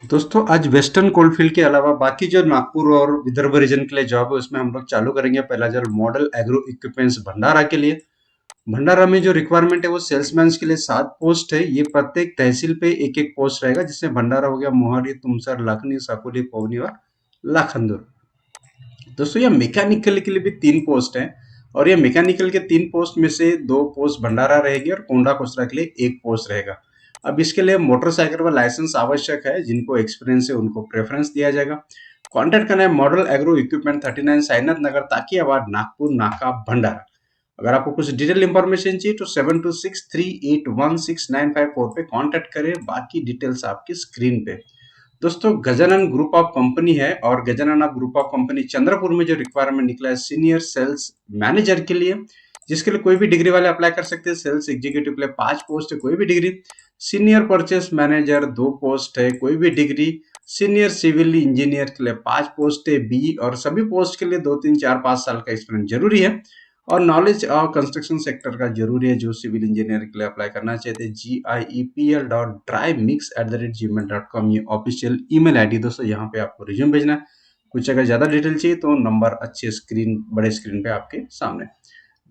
दोस्तों आज western coalfield के अलावा बाकी जो नागपुर और विदर्भ रीजन के लिए जॉब है उसमें हम लोग चालू करेंगे। पहला जो मॉडल एग्रो इक्विपमेंट्स भंडारा के लिए। भंडारा में जो रिक्वायरमेंट है वो सेल्समैन के लिए 7 पोस्ट है। ये प्रत्येक तहसील पे एक एक पोस्ट रहेगा, जिसमें भंडारा हो गया, मोहाली, तुमसर, लाखनी, साकोली, पवनी और लाखनदुर। दोस्तों ये मैकेनिकल के लिए भी 3 पोस्ट हैं, और ये मैकेनिकल के 3 पोस्ट में से 2 पोस्ट भंडारा रहेगी और कोंडा कोसरा के लिए 1 पोस्ट रहेगा। अब इसके लिए मोटरसाइकिल का लाइसेंस आवश्यक है। जिनको एक्सपीरियंस है उनको प्रेफरेंस दिया जाएगा। कांटेक्ट करना है मॉडल एग्रो इक्विपमेंट 39 साइनाथ नगर, ताकियाबाद, नागपुर, नाका, भंडारा। अगर आपको कुछ डिटेल इंफॉर्मेशन चाहिए तो 7263816954 पे कांटेक्ट करें। बाकी डिटेल्स आपकी स्क्रीन पे। दोस्तों गजानन ग्रुप ऑफ कंपनी है, और Gajanan group of company Chandrapur में जो रिक्वायरमेंट निकला है सीनियर सेल्स मैनेजर के लिए, जिसके लिए कोई भी डिग्री वाले अप्लाई कर सकते हैं। सेल्स एग्जीक्यूटिव के लिए 5 पोस्ट है, कोई भी degree. Senior purchase manager 2 post है, कोई भी डिग्री। सीनियर सिविल इंजीनियर के लिए 5 पोस्ट है, बी। और सभी पोस्ट के लिए 2 3 4 5 साल का एक्सपीरियंस जरूरी है, और नॉलेज और कंस्ट्रक्शन सेक्टर का जरूरी है। जो सिविल इंजीनियर के लिए अप्लाई करना चाहते हैं, giepl.drymix@gmail.com ये ऑफिशियल ईमेल आईडी। दोस्तों यहाँ पे आपको रिज्यूम भेजना है। कुछ अगर ज्यादा डिटेल चाहिए तो नंबर अच्छे स्क्रीन, बड़े स्क्रीन पे आपके सामने।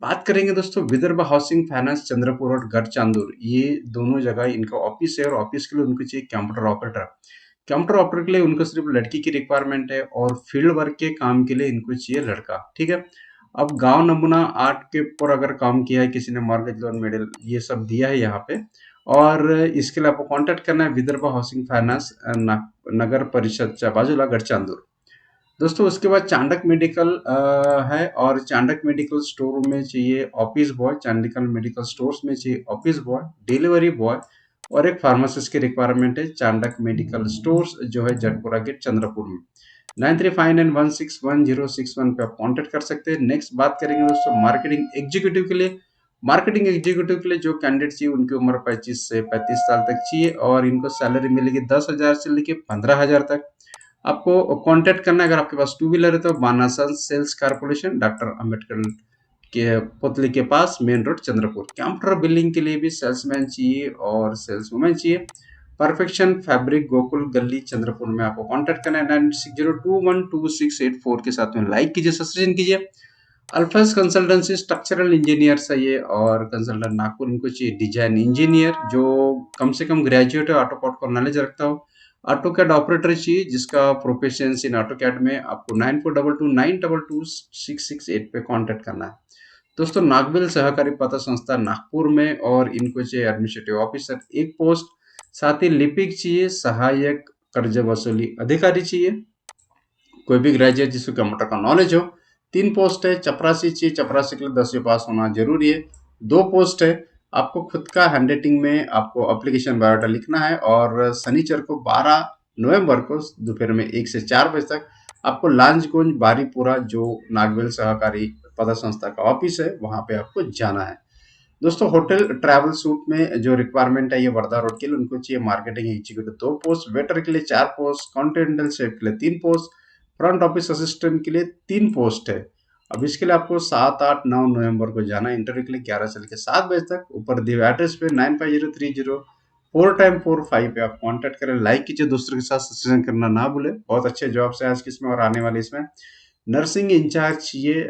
बात करेंगे दोस्तों विदर्भ हाउसिंग फाइनेंस चंद्रपुर और गढ़चांदूर, ये दोनों जगह इनका ऑफिस है, और ऑफिस के लिए उनको चाहिए कंप्यूटर ऑपरेटर। कंप्यूटर ऑपरेटर के लिए उनको सिर्फ लड़की की रिक्वायरमेंट है, और फील्ड वर्क के काम के लिए इनको चाहिए लड़का। ठीक है। अब गांव नमूना 8 के ऊपर अगर काम किया है किसी ने, मॉर्गेज लोन, मिडिल, ये सब दिया है यहाँ पे। और इसके लिए आपको कांटेक्ट करना है विदर्भ हाउसिंग फाइनेंस नगर परिषद बाजूला, गढ़चांदूर। दोस्तों उसके बाद चांडक मेडिकल है, और चांडक मेडिकल स्टोर में चाहिए ऑफिस बॉय। चांडिकल मेडिकल स्टोर्स में चाहिए ऑफिस बॉय, डिलीवरी बॉय, और एक फार्मासिस्ट की रिक्वायरमेंट है। चांडक मेडिकल स्टोर्स जो है जटपुरा के चंद्रपुर में। 9359161061 पे आप कांटेक्ट कर सकते हैं। नेक्स्ट बात करेंगे दोस्तों मार्केटिंग एग्जीक्यूटिव के लिए। मार्केटिंग एग्जीक्यूटिव के लिए जो कैंडिडेट चाहिए उनकी उम्र 25 से 35 साल तक चाहिए, और इनको सैलरी मिलेगी 10,000 से लेके 15,000 तक। आपको कांटेक्ट करना है, अगर आपके पास 2 व्हीलर है तो Banasan sales corporation, doctor Ambedkar के पुतली के पास, main road, Chandrapur. Computer billing के लिए भी सेल्समैन चाहिए और सेल्स वुमेन चाहिए। परफेक्शन फैब्रिक, गोकुल गली, चंद्रपुर में आपको कांटेक्ट करना है। 96021268 के साथ में लाइक कीजिए, सब्सक्राइब कीजिए। अल्फास कंसल्टेंसी स्ट्रक्चरल इंजीनियर चाहिए, और कंसल्टेंट नागपुर इनको चाहिए। डिजाइन इंजीनियर जो कम से कम ग्रेजुएट है, ऑटोकैड का नॉलेज रखता हो। ऑटोकैड ऑपरेटर चाहिए जिसका प्रोफिशिएंसी इन ऑटोकैड में। आपको 9422922668 पे कांटेक्ट करना है। दोस्तों नागबिल सहकारी पत्र संस्था नागपुर में, और इनको चाहिए एडमिनिस्ट्रेटिव ऑफिसर 1 पोस्ट। साथ ही लिपिक चाहिए, सहायक कर्ज वसूली अधिकारी चाहिए, कोई भी ग्रेजुएट जिसको कंप्यूटर का नॉलेज हो। 3 पोस्ट है। चपरासी चाहिए, चपरासी के लिए 10वीं पास होना जरूरी है। 2 पोस्ट है। आपको खुद का हैंडराइटिंग में आपको एप्लीकेशन बायोडाटा लिखना है, और शनिचर को 12 नवंबर को दोपहर में 1 से 4 बजे तक आपको लांचगुंज बारीपुरा जो नागवेल सहकारी पद संस्था का ऑफिस है वहां पे आपको जाना है। दोस्तों होटल ट्रैवल सूट में जो रिक्वायरमेंट है ये वर्धा रोड के लिए उनको चाहिए। मार्केटिंग एग्जीक्यूटिव 2 पोस्ट, वेटर के लिए 4 पोस्ट, कॉन्टिनेंटल शेफ के लिए 3 पोस्ट, फ्रंट ऑफिस असिस्टेंट के लिए 3 पोस्ट है। अब इसके लिए आपको 7 8 9 नवंबर को जाना है इंटरव्यू के लिए, 11 से लेकर 7 बजे तक। ऊपर दिए एड्रेस पे 950304 पे आप कांटेक्ट करें। लाइक कीजिए, दोस्तों के साथ शेयर करना ना भूले। बहुत अच्छे जॉब्स है आज की इसमें और आने वाले इसमें। नर्सिंग इंचार्ज चाहिए,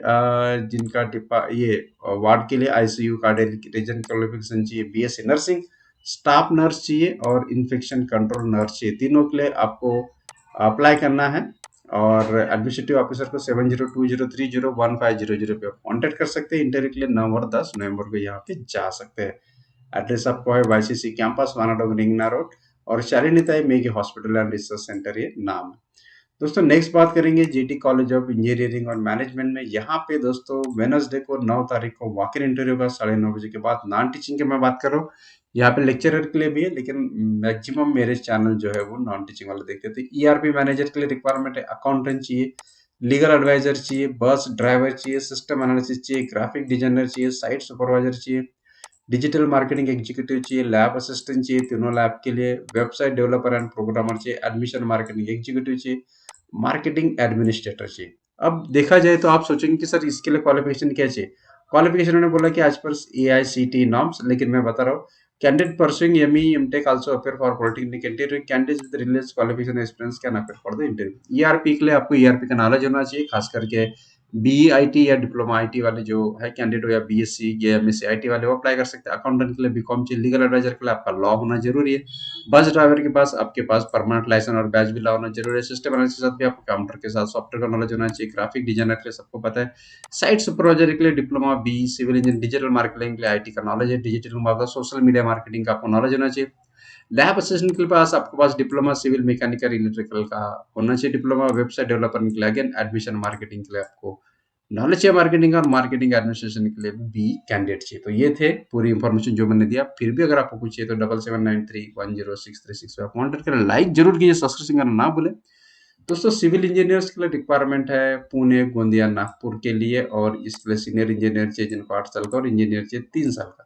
जिनका डिपा ये वार्ड के लिए आईसीयू कार्डियक रीजन क्वालिफिकेशन चाहिए, बीएससी नर्सिंग। स्टाफ नर्स चाहिए, और इन्फेक्शन कंट्रोल नर्स चाहिए। तीनों के लिए आपको अप्लाई करना है, और एडमिनिस्ट्रेटिव ऑफिसर को 7020301500 पे कांटेक्ट कर सकते हैं। इंटरव्यू के लिए 9 और 10 नवंबर को यहाँ पे जा सकते हैं। एड्रेस आपको है YCC campus, Wanadong, Ringna road, और Shalinitai Meghe hospital and research centre ये नाम है। दोस्तों नेक्स्ट बात करेंगे जीटी कॉलेज ऑफ इंजीनियरिंग और मैनेजमेंट में। यहाँ पे दोस्तों वेनसडे को 9 तारीख को वॉक इन इंटरव्यू का 9:30 के बाद। नॉन टीचिंग की मैं बात कर रहा हूँ, यहाँ पे लेक्चरर के लिए भी है, लेकिन मैक्सिमम मेरे चैनल जो है वो नॉन टीचिंग वाले देखते थे। ईआरपी मैनेजर के लिए रिक्वायरमेंट है, अकाउंटेंट चाहिए, लीगल एडवाइजर चाहिए, बस ड्राइवर चाहिए, सिस्टम एनालिसिस चाहिए, ग्राफिक डिजाइनर चाहिए, साइट सुपरवाइजर चाहिए, डिजिटल मार्केटिंग एग्जीक्यूटिव चाहिए, लैब असिस्टेंट चाहिए तीनों लैब के लिए, वेबसाइट डेवलपर एंड प्रोग्रामर चाहिए, एडमिशन मार्केटिंग एग्जीक्यूटिव चाहिए, मार्केटिंग एडमिनिस्ट्रेटर चाहिए। अब देखा जाए तो आप सोचेंगे कि सर इसके लिए क्वालिफिकेशन क्या चाहिए। क्वालिफिकेशन उन्होंने बोला कि आज पर एआईसीटी नॉर्म्स, लेकिन मैं बता रहा हूँ Candidate pursuing ME, MTech also appear for polytechnic interview. Candidates with related qualification and experience can appear for the interview. ERP के लिए आपको ERP का नॉलेज होना चाहिए, खास करके BIT या डिप्लोमा आईटी वाले जो है कैंडिडेट हो, या BSc या MSc आईटी वाले वो अप्लाई कर सकते हैं। अकाउंटेंट के लिए बीकॉम चाहिए। लीगल एडवाइजर के लिए आपका लॉ होना जरूरी है। बस ड्राइवर के पास आपके पास परमानेंट लाइसेंस और बैच भी लॉ होना जरूरी है। सिस्टम एनालिस्ट के साथ भी आपको कंप्यूटर के साथ सॉफ्टवेयर का नॉलेज होना चाहिए। ग्राफिक डिजाइनर के लिए सबको पता है। साइट सुपरवाइजर के लिए diploma B, civil engineer, digital marketing के लिए आईटी का नॉलेज है। डिजिटल मतलब सोशल मीडिया मार्केटिंग का आपको नॉलेज होना चाहिए। लैब असिस्टेंट के पास आपके पास डिप्लोमा सिविल मैकेनिकल इलेक्ट्रिकल का होना चाहिए। डिप्लोमा वेबसाइट डेवलपर के लिए अगेन एडमिशन मार्केटिंग के लिए आपको नॉलेज है मार्केटिंग और मार्केटिंग एडमिनिस्ट्रेशन के लिए भी कैंडिडेट चाहिए। तो ये थे पूरी इंफॉर्मेशन जो मैंने दिया। फिर भी अगर आपको कुछ चाहिए तो 7793106336 पे आप कॉन्टेक्ट करें। लाइक जरूर कीजिए, सब्सक्रिप्शन करना ना भूलें। दोस्तों सिविल इंजीनियर्स के लिए रिक्वायरमेंट है पुणे, गोंदिया, नागपुर के लिए, और इसके लिए सीनियर इंजीनियर चाहिए जिनको 8 साल का, और इंजीनियर चाहिए 3 साल का।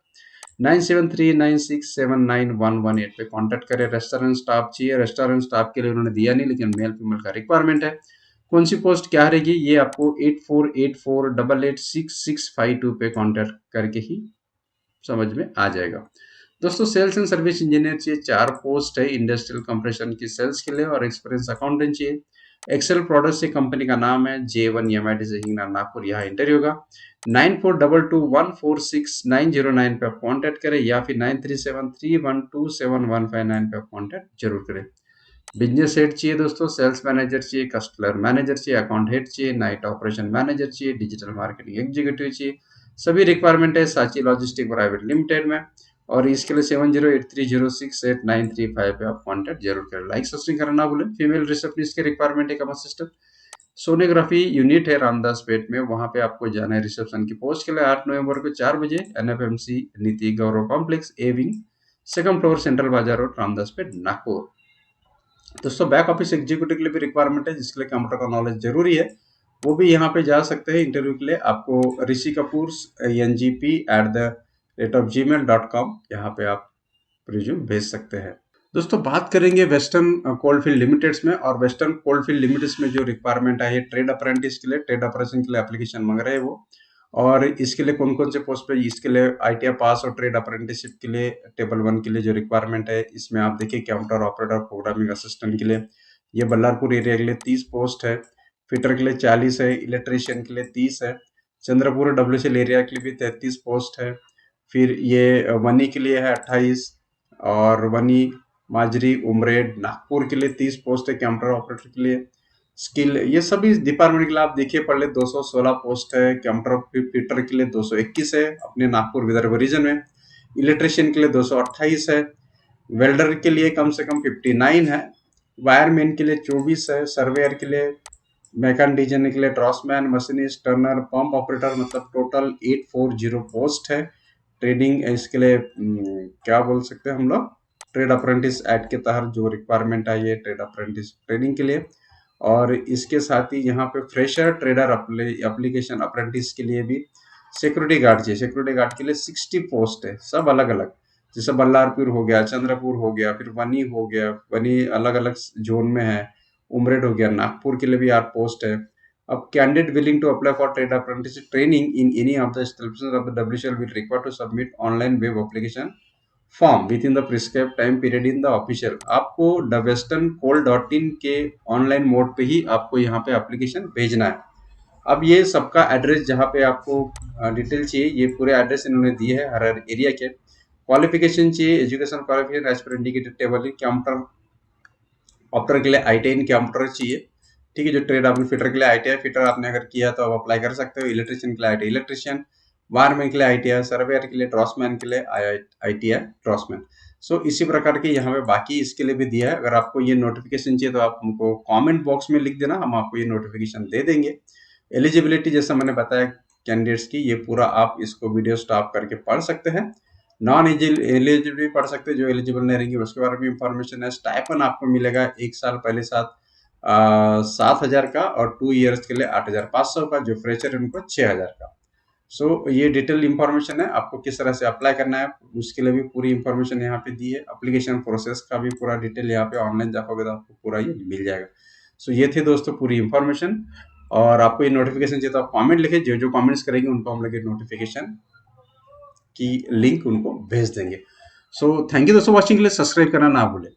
9739679118 पे कांटेक्ट करें। रेस्टोरेंट स्टाफ चाहिए। रेस्टोरेंट स्टाफ के लिए उन्होंने दिया नहीं, लेकिन मेल फीमेल का रिक्वायरमेंट है। कौन सी पोस्ट क्या रहेगी ये आपको 8484886652 पे कांटेक्ट करके ही समझ में आ जाएगा। दोस्तों सेल्स एंड सर्विस इंजीनियर चाहिए, 4 पोस्ट है। इंडस्ट्रियल कंप्रेशन की सेल्स के लिए, और एक्सपीरियंस अकाउंटेंट चाहिए। एक्सेल प्रोडक्ट से कंपनी का नाम है, J1 MIT से हिंगना नागपुर, यहाँ इंटरव्यू होगा। 9422146909 पे आप कॉन्टेक्ट करें, या फिर 9373127159 पे आप कॉन्टेक्ट जरूर करें। बिजनेस हेड चाहिए दोस्तों, सेल्स मैनेजर चाहिए, कस्टमर मैनेजर चाहिए, अकाउंट हेड चाहिए, नाइट ऑपरेशन मैनेजर चाहिए, डिजिटल मार्केटिंग एग्जीक्यूटिव चाहिए। सभी रिक्वायरमेंट है सांची लॉजिस्टिक प्राइवेट लिमिटेड में, और इसके लिए 7083068935 पे आप कॉन्टेक्ट जरूर करें। लाइक सब्सक्राइब करना ना भूलें। फीमेल रिसेप्शनिस्ट के रिक्वायरमेंट है, कम असिस्टेंट सोनोग्राफी यूनिट है रामदास पेट में, वहां पे आपको जाना है। रिसेप्शन की पोस्ट के लिए 8 नवंबर को 4 बजे NFMC Niti Gaurav complex A wing, second floor, central Bazar road, Ramdas Peth, Nagpur. दोस्तों बैक ऑफिस एग्जीक्यूटिव के लिए भी रिक्वायरमेंट है, जिसके लिए कंप्यूटर का नॉलेज जरूरी है। वो भी यहाँ पे जा सकते हैं इंटरव्यू के लिए। आपको ऋषि कपूर NGP@gmail.com यहाँ पे आप रिज्यूम भेज सकते हैं। दोस्तों बात करेंगे वेस्टर्न कोलफील्ड लिमिटेड्स में, और वेस्टर्न कोलफील्ड लिमिटेड्स में जो रिक्वायरमेंट है, ये ट्रेड अप्रेंटिस के लिए, ट्रेड ऑपरेशन के लिए एप्लीकेशन मांग रहे हैं वो। और इसके लिए कौन कौन से पोस्ट पे, इसके लिए ITI पास और ट्रेड अप्रेंटिसशिप के लिए टेबल 1 के लिए जो रिक्वायरमेंट है, इसमें आप देखिए कंप्यूटर ऑपरेटर, प्रोग्रामिंग असिस्टेंट के लिए ये बल्लारपुर एरिया के लिए 30 पोस्ट है। फिटर के लिए 40 है। इलेक्ट्रीशियन के लिए 30 है। चंद्रपुर WCL एरिया के लिए भी 33 पोस्ट है। फिर ये वनी के लिए है 28, और वनी, माजरी, उमरेड, नागपुर के लिए 30 पोस्ट है कंप्यूटर ऑपरेटर के लिए। स्किल ये सभी डिपार्टमेंट के लिए आप देखिए पढ़ ले, 216 पोस्ट है। कंप्यूटर फिटर के लिए 221 है अपने नागपुर विदर्भ रीजन में। इलेक्ट्रिशियन के लिए 228 है। वेल्डर के लिए कम से कम 59 है। वायरमैन के लिए 24 है। सर्वेयर के लिए, मैकेनिक डिजाइनर के लिए, ड्रॉसमैन, मशीनिस्ट, टर्नर, पंप ऑपरेटर, मतलब टोटल 840 पोस्ट है। ट्रेडिंग इसके लिए क्या बोल सकते हैं हम लोग, ट्रेड अप्रेंटिस एक्ट के तहत जो रिक्वायरमेंट है, ये ट्रेड अप्रेंटिस ट्रेनिंग के लिए। और इसके साथ ही यहाँ पे फ्रेशर ट्रेडर एप्लीकेशन अप्रेंटिस के लिए भी सिक्योरिटी गार्ड चाहिए। सिक्योरिटी गार्ड के लिए 60 पोस्ट है, सब अलग अलग, जैसे बल्लारपुर हो गया, चंद्रपुर हो गया, फिर वनी हो गया, वनी अलग अलग जोन में है। उमरेड हो गया, नागपुर के लिए भी 8 पोस्ट है। अब candidate willing to apply for trade apprentice training in any of the establishment of the WCL will require to submit online web application form within the prescribe time period in the official. आपको westerncoal.in के online mode पे ही आपको यहाँ पे application भेजना है। अब ये सबका एड्रेस जहाँ पे आपको डिटेल चाहिए, ये पूरे एड्रेस इन्होंने दिए है हर एरिया के। क्वालिफिकेशन चाहिए, education qualification as per indicated table. Computer operator के लिए ITI इन कंप्यूटर चाहिए, ठीक है। जो ट्रेड आपने फिटर के लिए ITI फिटर आपने अगर किया तो आप अप्लाई कर सकते हो। इलेक्ट्रिशियन के लिए ITI इलेक्ट्रिशियन, वायरमैन के लिए ITI, सर्वेयर के लिए, ड्रॉसमैन के लिए ITI ड्रॉसमैन। सो इसी प्रकार के यहाँ पे बाकी इसके लिए भी दिया है। अगर आपको ये नोटिफिकेशन चाहिए तो आप हमको कमेंट बॉक्स में लिख देना, हम आपको ये नोटिफिकेशन दे देंगे। एलिजिबिलिटी जैसा मैंने बताया कैंडिडेट्स की, ये पूरा आप इसको वीडियो स्टॉप करके पढ़ सकते हैं। नॉन एलिजिबल भी पढ़ सकते हैं, जो एलिजिबल नहीं रहेंगे उसके बारे में इंफॉर्मेशन है। स्टाइपन आपको मिलेगा 1 साल पहले 7,000 का, और 2 ईयर्स के लिए 8,500 का, जो फ्रेशर है उनको 6,000 का। सो ये डिटेल इंफॉर्मेशन है, आपको किस तरह से अप्लाई करना है उसके लिए भी पूरी इंफॉर्मेशन यहाँ पे दी है। एप्लीकेशन प्रोसेस का भी पूरा डिटेल यहाँ पे ऑनलाइन जाओगे तो आपको पूरा ये मिल जाएगा। सो ये थे दोस्तों पूरी इंफॉर्मेशन, और आपको ये नोटिफिकेशन चाहिए तो आप कमेंट लिखे, जो जो कमेंट्स करेंगे उनको हम लोग नोटिफिकेशन की लिंक उनको भेज देंगे। सो थैंक यू दोस्तों वॉचिंग के लिए, सब्सक्राइब करना ना भूलें।